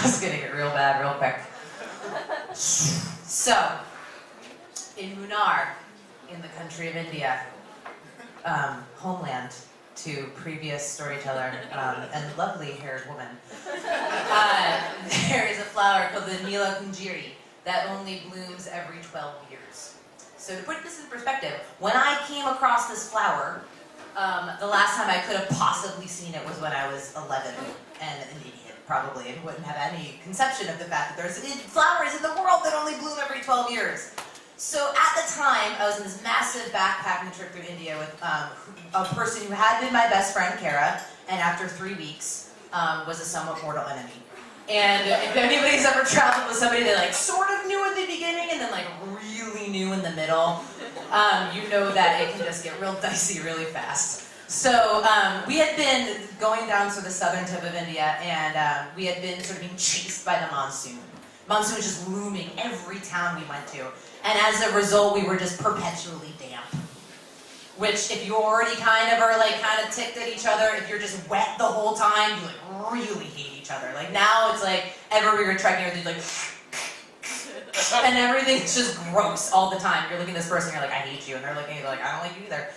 was getting it real bad real quick. So, in Munnar, in the country of India, homeland to previous storyteller and lovely haired woman, there is a flower called the Nila Kunjiri that only blooms every 12 years. So to put this in perspective, when I came across this flower, the last time I could have possibly seen it was when I was 11 and an idiot, probably, and wouldn't have any conception of the fact that there's flowers in the world that only bloom every 12 years. So at the time, I was on this massive backpacking trip through India with a person who had been my best friend, Kara, and after 3 weeks was a somewhat mortal enemy. And if anybody's ever traveled with somebody they like sort of knew at the beginning and then like really knew in the middle, you know that it can just get real dicey really fast. So we had been going down to the southern tip of India, and we had been sort of being chased by the monsoon. Monsoon was just looming every town we went to, and as a result, we were just perpetually damp. Which, if you already kind of ticked at each other, if you're just wet the whole time, you like really hate each other. Like now, it's like everywhere you're trekking, you're like, and everything's just gross all the time. You're looking at this person, you're like, I hate you, and they're looking at you like, I don't like you either.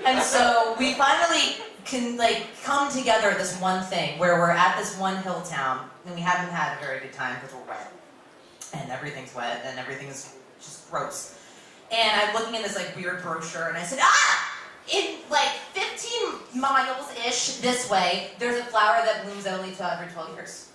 And so we finally can like come together at this one thing where we're at this one hill town, and we haven't had a very good time because we're wet, and everything's wet, and everything's just gross. And I'm looking in this like weird brochure, and I said, in like 15 miles-ish this way, there's a flower that blooms only every 12 years.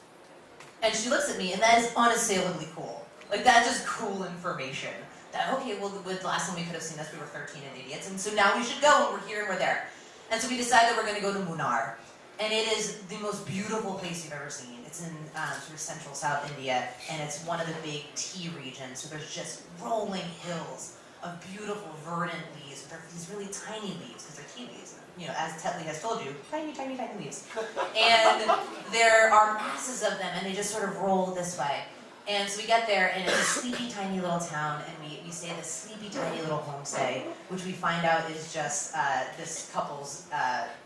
And she looks at me, and that is unassailably cool. Like, that's just cool information. That, okay, well, the last time we could have seen this, we were 13 and idiots, and so now we should go, and we're here and we're there. And so we decided we're going to go to Munnar. And it is the most beautiful place you've ever seen. It's in sort of central South India, and it's one of the big tea regions, so there's just rolling hills of beautiful verdant leaves. They're these really tiny leaves, because they're tea leaves. You know, as Tetley has told you, tiny, tiny, tiny leaves. And there are masses of them, and they just sort of roll this way. And so we get there, and it's a sleepy, tiny little town, and we stay at this sleepy, tiny little homestay, which we find out is just this couple's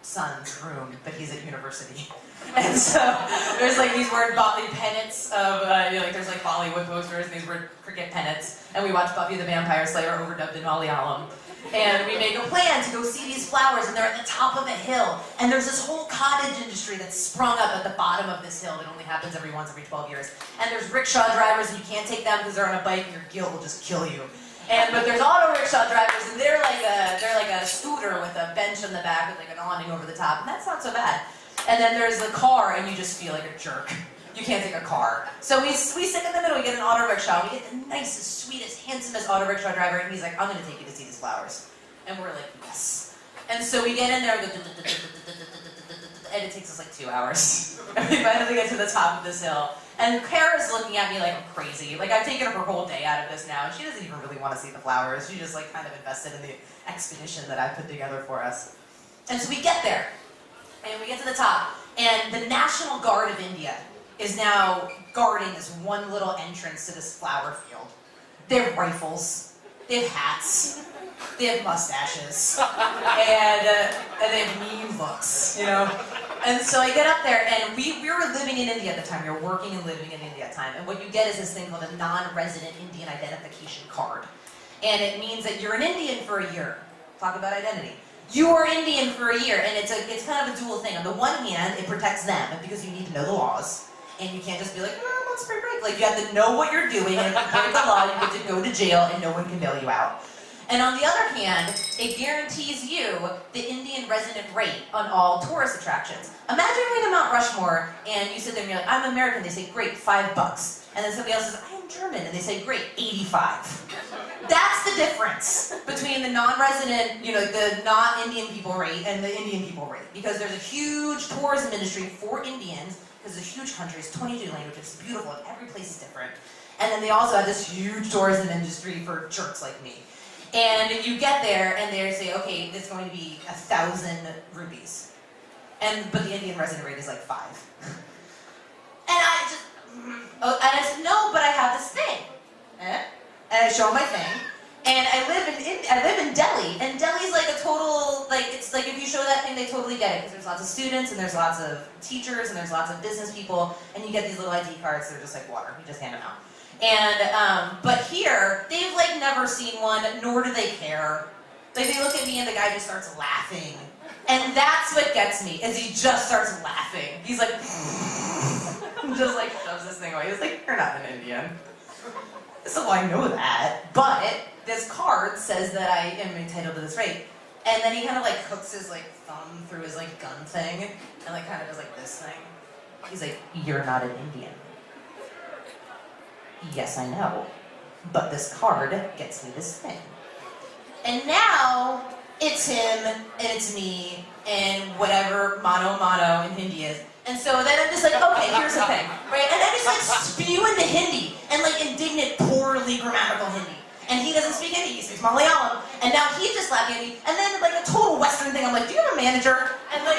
son's room, but he's at university. And so there's like these weird pennants of, there's like Bollywood posters and these weird cricket pennants, and we watch Buffy the Vampire Slayer overdubbed in Malayalam. And we make a plan to go see these flowers, and they're at the top of a hill. And there's this whole cottage industry that's sprung up at the bottom of this hill that only happens every 12 years. And there's rickshaw drivers, and you can't take them because they're on a bike, and your guilt will just kill you. But there's auto rickshaw drivers, and they're like a scooter with a bench in the back with like an awning over the top, and that's not so bad. And then there's the car, and you just feel like a jerk. You can't take a car. So we sit in the middle, we get an auto rickshaw, we get the nicest, sweetest, handsomest auto rickshaw driver, and he's like, I'm going to take you to see these flowers. And we're like, yes. And so we get in there, and it takes us like 2 hours. And we finally get to the top of this hill. And Kara's looking at me like I'm crazy. Like I've taken her whole day out of this now, and she doesn't even really want to see the flowers. She just like kind of invested in the expedition that I put together for us. And so we get there, and we get to the top, and the National Guard of India is now guarding this one little entrance to this flower field. They have rifles, they have hats, they have mustaches, and they have mean looks, you know? And so I get up there, and we were living in India at the time. We were working and living in India at the time. And what you get is this thing called a non-resident Indian identification card. And it means that you're an Indian for a year. Talk about identity. You are Indian for a year, and it's kind of a dual thing. On the one hand, it protects them, because you need to know the laws. And you can't just be like, oh, I'm on spring break. Like, you have to know what you're doing, and if you break the law, you get to go to jail, and no one can bail you out. And on the other hand, it guarantees you the Indian resident rate on all tourist attractions. Imagine going to Mount Rushmore, and you sit there and you're like, I'm American. They say, great, $5. And then somebody else says, I am German. And they say, great, 85. That's the difference between the non-resident, the non-Indian people rate and the Indian people rate. Because there's a huge tourism industry for Indians, because it's a huge country, it's 22 languages, it's beautiful, and every place is different. And then they also have this huge tourism industry for jerks like me. And you get there, and they say, okay, this is going to be 1,000 rupees. But the Indian resident rate is like 5. And I said, no, but I have this thing. And I show my thing. And I live in Delhi, and Delhi's like a total, it's like if you show that thing, they totally get it, because there's lots of students, and there's lots of teachers, and there's lots of business people, and you get these little ID cards, they're just like water, you just hand them out. And, but here, they've like never seen one, nor do they care. Like they look at me and the guy just starts laughing. And that's what gets me, is he just starts laughing. He's like, just like shoves this thing away. He's like, you're not an Indian. So I know that, but this card says that I am entitled to this right. And then he kind of like hooks his like thumb through his like gun thing, and like kind of does like this thing. He's like, you're not an Indian. Yes, I know, but this card gets me this thing. And now, it's him, and it's me, and whatever mano in Hindi is. And so then I'm just like, okay, here's the thing, right? And I just like spew into Hindi, and like indignant, poorly grammatical Hindi. And he doesn't speak Hindi, he speaks Malayalam, and now he's just laughing at me. And then like a total Western thing, I'm like, do you have a manager? And like,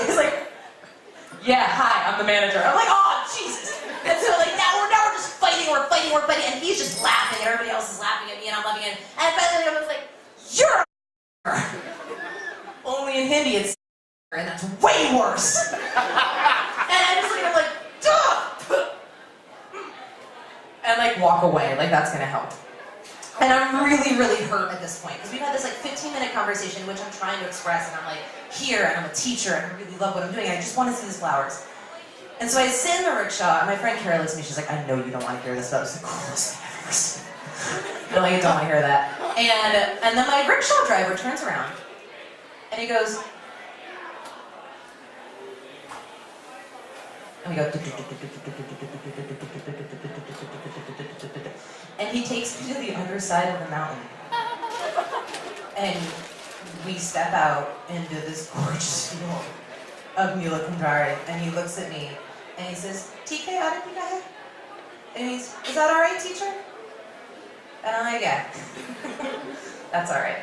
he's like, yeah, hi, I'm the manager. I'm like, oh, Jesus. And so like now we're just fighting, we're fighting, and he's just laughing, and everybody else is laughing at me, and I'm laughing at him. And finally I was like, you're a only in Hindi it's and that's way worse. And I just like, I'm like, duh! And like walk away, like that's gonna help. And I'm really, really hurt at this point, because we've had this like 15-minute conversation in which I'm trying to express, and I'm like, here, and I'm a teacher, and I really love what I'm doing, and I just want to see these flowers. And so I sit in the rickshaw, and my friend Kara looks at me, she's like, I know you don't want to hear this, but it was the coolest thing I've ever seen. I'm like, I don't want to hear that. And then my rickshaw driver turns around, and he goes, and we go, and he takes me to the other side of the mountain. And we step out into this gorgeous field of Nila Kundari, and he looks at me, and he says, TK, and he's, is that all right, teacher? And I'm like, yeah, that's all right.